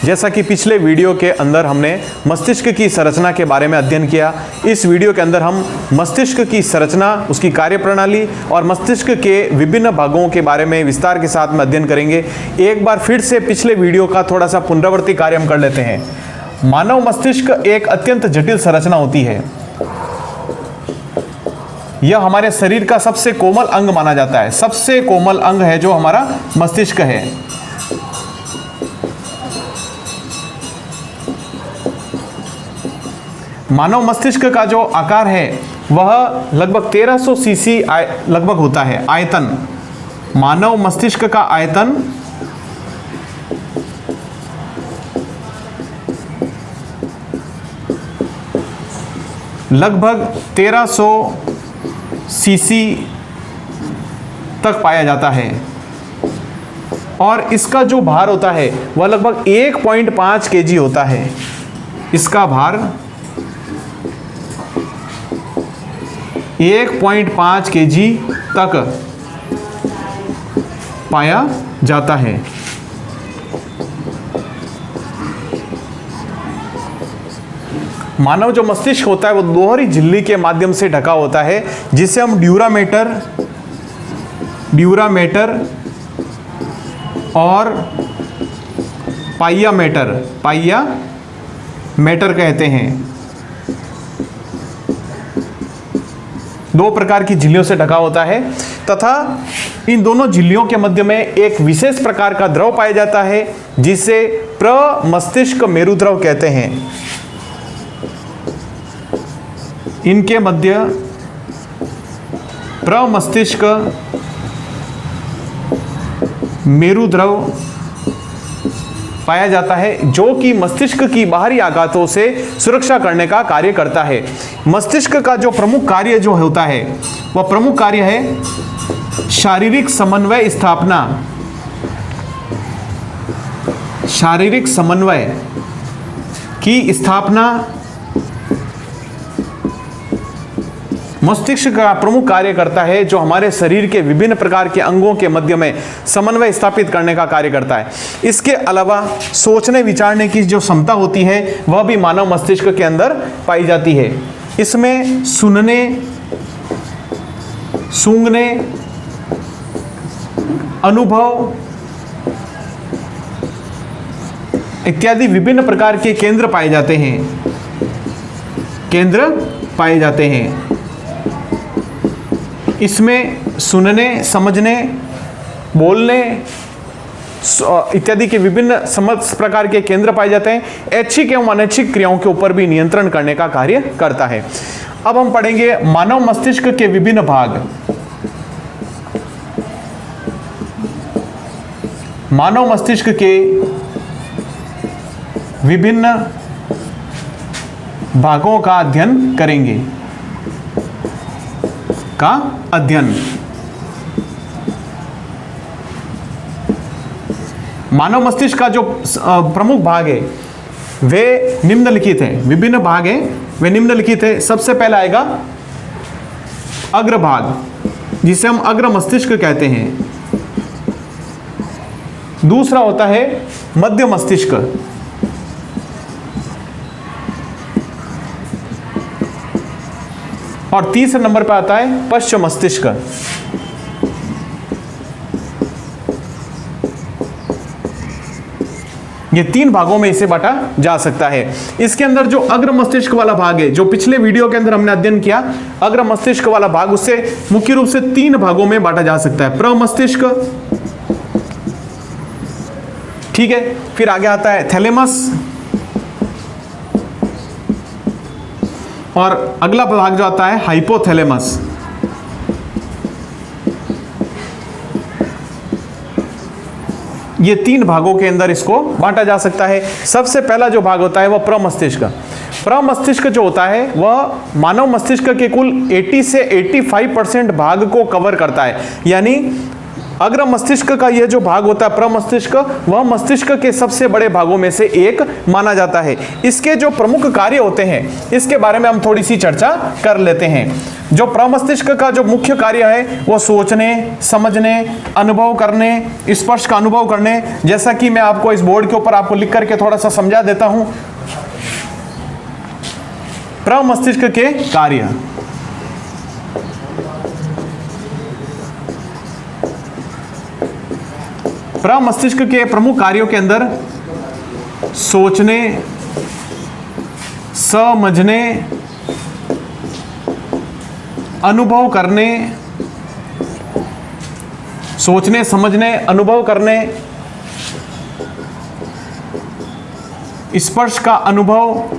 जैसा कि पिछले वीडियो के अंदर हमने मस्तिष्क की संरचना के बारे में अध्ययन किया, इस वीडियो के अंदर हम मस्तिष्क की संरचना, उसकी कार्यप्रणाली और मस्तिष्क के विभिन्न भागों के बारे में विस्तार के साथ में अध्ययन करेंगे। एक बार फिर से पिछले वीडियो का थोड़ा सा पुनरावृत्ति कार्य हम कर लेते हैं। मानव मस्तिष्क एक अत्यंत जटिल संरचना होती है। यह हमारे शरीर का सबसे कोमल अंग माना जाता है। सबसे कोमल अंग है जो हमारा मस्तिष्क है। मानव मस्तिष्क का जो आकार है वह लगभग 1300 सीसी लगभग होता है। आयतन, मानव मस्तिष्क का आयतन लगभग 1300 सीसी तक पाया जाता है और इसका जो भार होता है वह लगभग 1.5 केजी होता है। इसका भार 1.5 केजी तक पाया जाता है। मानव जो मस्तिष्क होता है वो दोहरी झिल्ली के माध्यम से ढका होता है, जिसे हम ड्यूरामेटर और पाइयामेटर कहते हैं। दो प्रकार की झिल्लियों से ढका होता है तथा इन दोनों झिल्लियों के मध्य में एक विशेष प्रकार का द्रव पाया जाता है जिसे प्रमस्तिष्क मेरुद्रव कहते हैं। इनके मध्य प्रमस्तिष्क मेरुद्रव पाया जाता है, जो कि मस्तिष्क की बाहरी आघातों से सुरक्षा करने का कार्य करता है। मस्तिष्क का जो प्रमुख कार्य जो होता है वह प्रमुख कार्य है शारीरिक समन्वय स्थापना। शारीरिक समन्वय की स्थापना मस्तिष्क का प्रमुख कार्य करता है, जो हमारे शरीर के विभिन्न प्रकार के अंगों के मध्य में समन्वय स्थापित करने का कार्य करता है। इसके अलावा सोचने विचारने की जो क्षमता होती है वह भी मानव मस्तिष्क के अंदर पाई जाती है। इसमें सुनने, सूंघने, अनुभव इत्यादि विभिन्न प्रकार के केंद्र पाए जाते हैं। इसमें सुनने, समझने, बोलने इत्यादि के विभिन्न प्रकार के केंद्र पाए जाते हैं। ऐच्छिक एवं अनैच्छिक क्रियाओं के ऊपर भी नियंत्रण करने का कार्य करता है। अब हम पढ़ेंगे मानव मस्तिष्क के विभिन्न भाग। मानव मस्तिष्क के विभिन्न भागों का अध्ययन करेंगे। मानव मस्तिष्क का जो प्रमुख भाग है वे निम्नलिखित हैं। विभिन्न भाग हैं, वे निम्नलिखित है। सबसे पहला आएगा अग्रभाग, जिसे हम अग्र मस्तिष्क कहते हैं। दूसरा होता है मध्य मस्तिष्क। और तीसरे नंबर पर आता है पश्च मस्तिष्क। ये तीन भागों में इसे बांटा जा सकता है। इसके अंदर जो अग्र मस्तिष्क वाला भाग है, जो पिछले वीडियो के अंदर हमने अध्ययन किया, अग्र मस्तिष्क वाला भाग, उससे मुख्य रूप से तीन भागों में बांटा जा सकता है। प्रमस्तिष्क, ठीक है, फिर आगे आता है थैलेमस, और अगला भाग जो आता है हाइपोथैलेमस। ये तीन भागों के अंदर इसको बांटा जा सकता है। सबसे पहला जो भाग होता है वह प्रमस्तिष्क। प्रमस्तिष्क जो होता है वह मानव मस्तिष्क के कुल 80 से 85% भाग को कवर करता है। यानी अग्र मस्तिष्क का यह जो भाग होता है प्रमस्तिष्क, वह मस्तिष्क के सबसे बड़े भागों में से एक माना जाता है। इसके जो प्रमुख कार्य होते हैं इसके बारे में हम थोड़ी सी चर्चा कर लेते हैं। जो प्रमस्तिष्क का जो मुख्य कार्य है वो सोचने, समझने, अनुभव करने, स्पर्श का अनुभव करने, जैसा कि मैं आपको इस बोर्ड के ऊपर आपको लिख करके थोड़ा सा समझा देता हूं। प्रमस्तिष्क के कार्य, प्रमस्तिष्क के प्रमुख कार्यों के अंदर सोचने, समझने, अनुभव करने, सोचने, समझने, अनुभव करने, स्पर्श का अनुभव,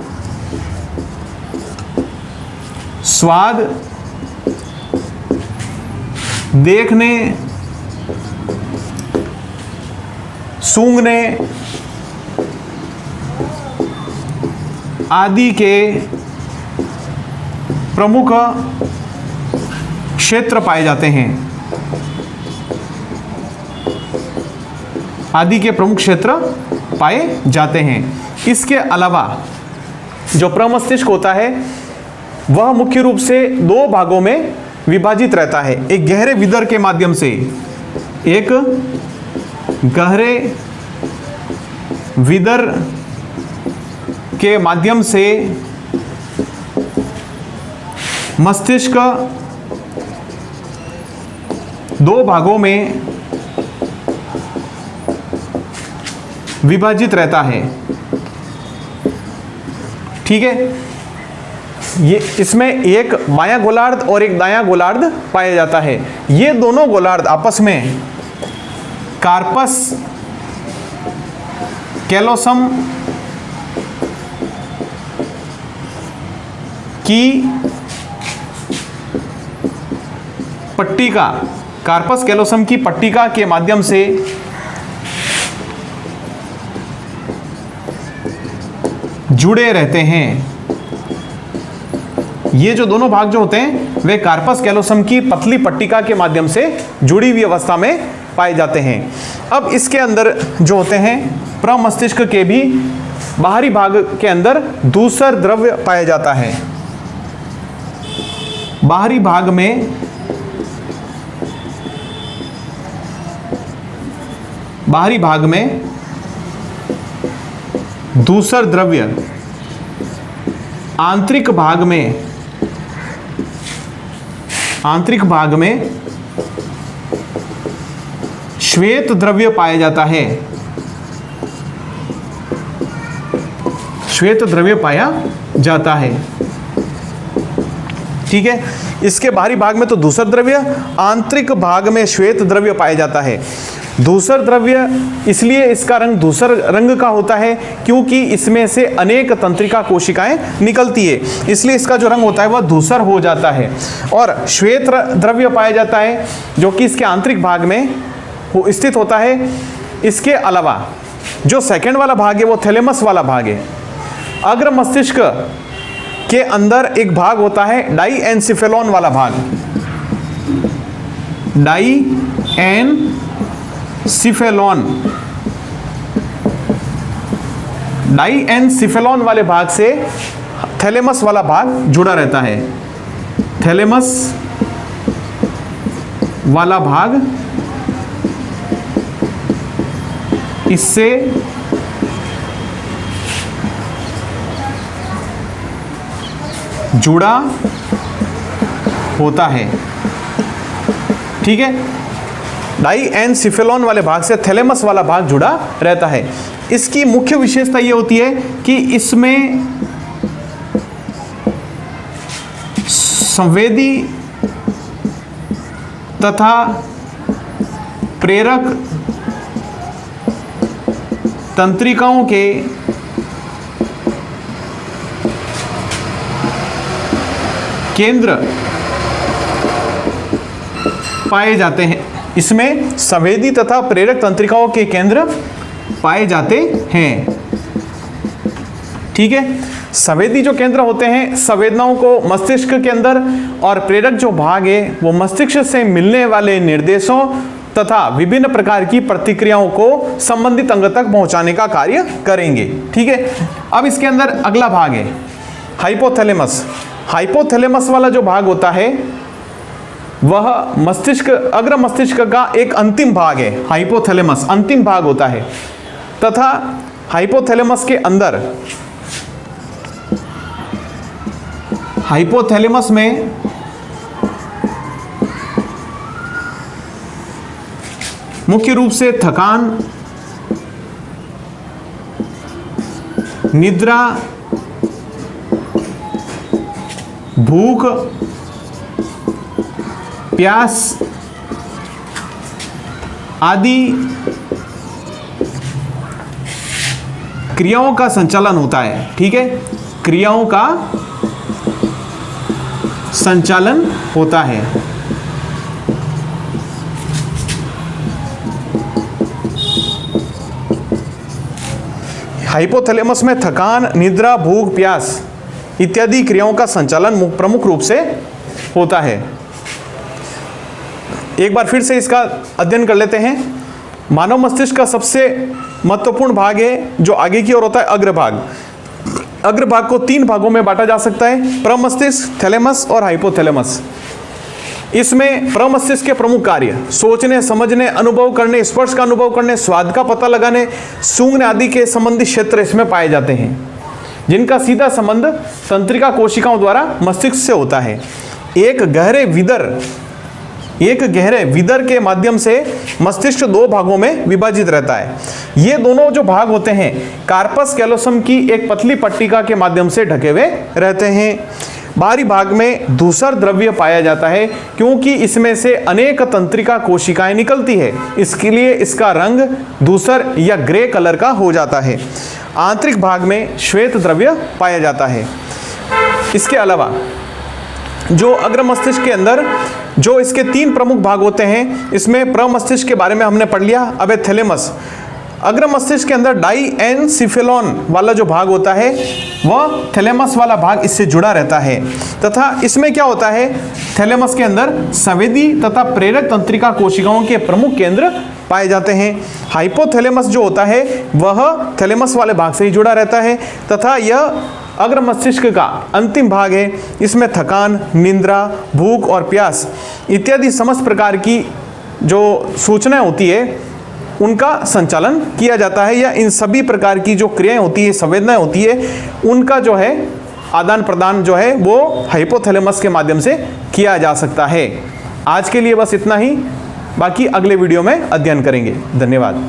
स्वाद, देखने, सूंघने आदि के प्रमुख क्षेत्र पाए जाते हैं। आदि के प्रमुख क्षेत्र पाए जाते हैं। इसके अलावा जो प्रमस्तिष्क होता है वह मुख्य रूप से दो भागों में विभाजित रहता है। एक गहरे विदर के माध्यम से, एक गहरे विदर के माध्यम से मस्तिष्क दो भागों में विभाजित रहता है। ठीक है, ये इसमें एक बायां गोलार्ध और एक दायां गोलार्ध पाया जाता है। ये दोनों गोलार्ध आपस में कार्पस कैलोसम की पट्टिका, कार्पस कैलोसम की पट्टिका के माध्यम से जुड़े रहते हैं। ये जो दोनों भाग जो होते हैं वे कार्पस कैलोसम की पतली पट्टिका के माध्यम से जुड़ी हुई अवस्था में पाए जाते हैं। अब इसके अंदर जो होते हैं प्रमस्तिष्क के भी बाहरी भाग के अंदर दूसर द्रव्य पाया जाता है। बाहरी भाग में दूसर द्रव्य, आंतरिक भाग में श्वेत द्रव्य पाया जाता है। श्वेत द्रव्य पाया जाता है। ठीक है, इसके बाहरी भाग में तो दूसर द्रव्य, आंतरिक भाग में श्वेत द्रव्य पाया जाता है। दूसर द्रव्य इसलिए इसका रंग दूसर रंग का होता है क्योंकि इसमें से अनेक तंत्रिका कोशिकाएं निकलती है, इसलिए इसका जो रंग होता है वह धूसर हो जाता है। और श्वेत द्रव्य पाया जाता है जो कि इसके आंतरिक भाग में स्थित होता है। इसके अलावा जो सेकंड वाला भाग है वो थैलेमस वाला भाग है। अग्र मस्तिष्क के अंदर एक भाग होता है डाईएनसिफेलॉन वाला भाग। डाईएनसिफेलॉन वाले भाग से थैलेमस वाला भाग जुड़ा रहता है। थैलेमस वाला भाग इससे जुड़ा होता है। ठीक है, डाईएनसिफेलॉन वाले भाग से थैलेमस वाला भाग जुड़ा रहता है। इसकी मुख्य विशेषता यह होती है कि इसमें संवेदी तथा प्रेरक तंत्रिकाओं के केंद्र पाए जाते हैं। इसमें संवेदी तथा प्रेरक तंत्रिकाओं के केंद्र पाए जाते हैं। ठीक है, संवेदी जो केंद्र होते हैं संवेदनाओं को मस्तिष्क के अंदर, और प्रेरक जो भाग है वो मस्तिष्क से मिलने वाले निर्देशों तथा विभिन्न प्रकार की प्रतिक्रियाओं को संबंधित अंग तक पहुंचाने का कार्य करेंगे। ठीक है, अब इसके अंदर अगला भाग है हाइपोथैलेमस। हाइपोथैलेमस वाला जो भाग होता है वह मस्तिष्क, अग्र मस्तिष्क का एक अंतिम भाग है। हाइपोथैलेमस अंतिम भाग होता है तथा हाइपोथैलेमस के अंदर, हाइपोथैलेमस में मुख्य रूप से थकान, निद्रा, भूख, प्यास आदि क्रियाओं का संचालन होता है। ठीक है, क्रियाओं का संचालन होता है। हाइपोथैलेमस में थकान, निद्रा, भूख, प्यास इत्यादि क्रियाओं का संचालन प्रमुख रूप से होता है। एक बार फिर से इसका अध्ययन कर लेते हैं। मानव मस्तिष्क का सबसे महत्वपूर्ण भाग है जो आगे की ओर होता है, अग्रभाग। अग्रभाग को 3 भागों में बांटा जा सकता है, प्रमस्तिष्क, थैलेमस और हाइपोथैलेमस। इसमें प्रमस्तिष्क के प्रमुख कार्य सोचने, समझने, अनुभव करने, स्पर्श का अनुभव करने, स्वाद का पता लगाने, सूंघने आदि के संबंधित क्षेत्र इसमें पाए जाते हैं, जिनका सीधा संबंध तंत्रिका कोशिकाओं द्वारा मस्तिष्क से होता है। एक गहरे विदर के माध्यम से मस्तिष्क 2 भागों में विभाजित रहता है। ये दोनों जो भाग होते हैं कार्पस कैलोसम की एक पतली पट्टिका के माध्यम से ढके हुए रहते हैं। बाहरी भाग में धूसर द्रव्य पाया जाता है क्योंकि इसमें से अनेक तंत्रिका कोशिकाएं निकलती है, इसके लिए इसका रंग धूसर या ग्रे कलर का हो जाता है। आंतरिक भाग में श्वेत द्रव्य पाया जाता है। इसके अलावा जो अग्र मस्तिष्क के अंदर जो इसके 3 प्रमुख भाग होते हैं, इसमें प्रमस्तिष्क के बारे में हमने पढ़ लिया। अब थैलेमस, अग्र मस्तिष्क के अंदर डाइएनसिफेलॉन वाला जो भाग होता है वह थैलेमस वाला भाग इससे जुड़ा रहता है तथा इसमें क्या होता है, थैलेमस के अंदर संवेदी तथा प्रेरक तंत्रिका कोशिकाओं के प्रमुख केंद्र पाए जाते हैं। हाइपोथैलेमस जो होता है वह थैलेमस वाले भाग से ही जुड़ा रहता है तथा यह अग्र मस्तिष्क का अंतिम भाग है। इसमें थकान, निद्रा, भूख और प्यास इत्यादि समस्त प्रकार की जो सूचनाएं होती है उनका संचालन किया जाता है, या इन सभी प्रकार की जो क्रियाएं होती है, संवेदनाएं होती है, उनका जो है आदान प्रदान जो है वो हाइपोथैलेमस के माध्यम से किया जा सकता है। आज के लिए बस इतना ही, बाकी अगले वीडियो में अध्ययन करेंगे। धन्यवाद।